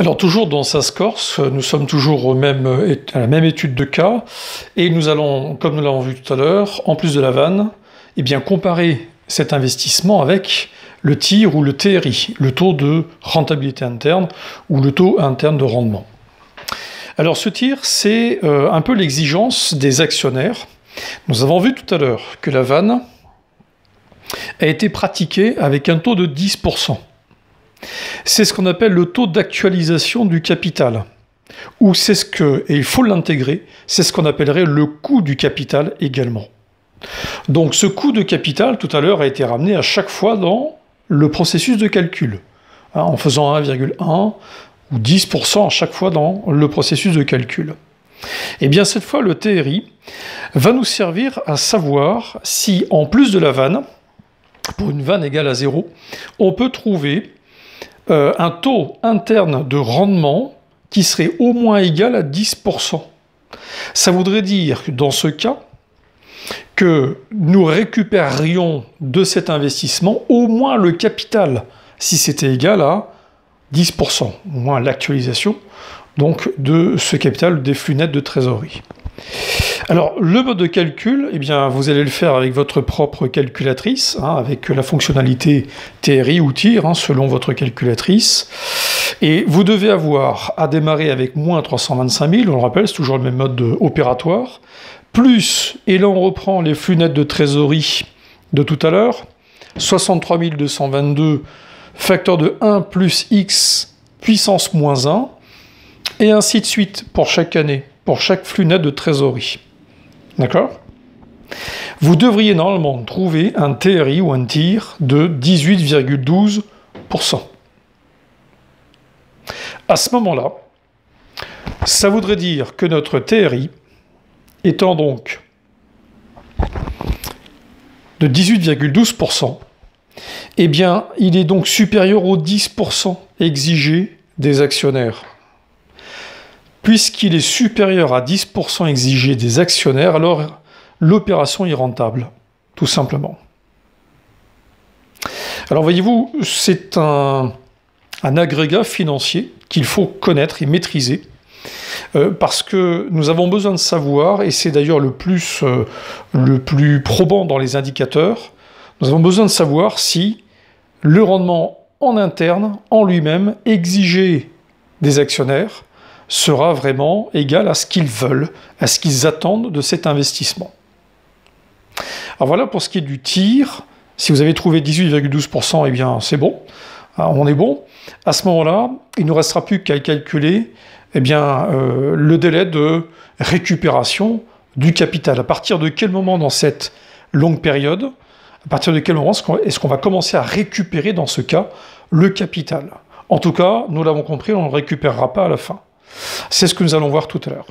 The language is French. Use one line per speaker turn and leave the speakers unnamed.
Alors toujours dans SAS Corse, nous sommes toujours à la même étude de cas et nous allons, comme nous l'avons vu tout à l'heure, en plus de la vanne, comparer cet investissement avec le TIR ou le TRI, le taux de rentabilité interne ou le taux interne de rendement. Alors ce TIR, c'est un peu l'exigence des actionnaires. Nous avons vu tout à l'heure que la vanne a été pratiquée avec un taux de 10%. C'est ce qu'on appelle le taux d'actualisation du capital. Ou c'est ce que, et il faut l'intégrer, c'est ce qu'on appellerait le coût du capital également. Donc ce coût de capital, tout à l'heure, a été ramené à chaque fois dans le processus de calcul, en faisant 1,1 ou 10% à chaque fois dans le processus de calcul. Et bien cette fois, le TRI va nous servir à savoir si, en plus de la vanne, pour une vanne égale à 0, on peut trouver un taux interne de rendement qui serait au moins égal à 10%. Ça voudrait dire que dans ce cas, que nous récupérerions de cet investissement au moins le capital, si c'était égal à 10%, au moins l'actualisation donc de ce capital des flux nets de trésorerie. Alors, le mode de calcul, vous allez le faire avec votre propre calculatrice, avec la fonctionnalité TRI ou TIR, selon votre calculatrice. Et vous devez avoir à démarrer avec moins 325 000, on le rappelle, c'est toujours le même mode opératoire, plus, et là on reprend les flux nets de trésorerie de tout à l'heure, 63 222, facteur de 1 plus X puissance moins 1, et ainsi de suite pour chaque année, pour chaque flux net de trésorerie. D'accord? Vous devriez normalement trouver un TRI ou un TIR de 18,12%. À ce moment-là, ça voudrait dire que notre TRI, étant donc de 18,12%, il est donc supérieur aux 10% exigés des actionnaires. Puisqu'il est supérieur à 10% exigé des actionnaires, alors l'opération est rentable, tout simplement. Alors voyez-vous, c'est un agrégat financier qu'il faut connaître et maîtriser, parce que nous avons besoin de savoir, et c'est d'ailleurs le plus probant dans les indicateurs, nous avons besoin de savoir si le rendement en interne, en lui-même, exigé des actionnaires, sera vraiment égal à ce qu'ils veulent, à ce qu'ils attendent de cet investissement. Alors voilà pour ce qui est du TIR. Si vous avez trouvé 18,12%, c'est bon, on est bon. À ce moment-là, il ne nous restera plus qu'à calculer le délai de récupération du capital. À partir de quel moment dans cette longue période, à partir de quel moment est-ce qu'on va commencer à récupérer dans ce cas le capital? En tout cas, nous l'avons compris, on ne le récupérera pas à la fin. C'est ce que nous allons voir tout à l'heure.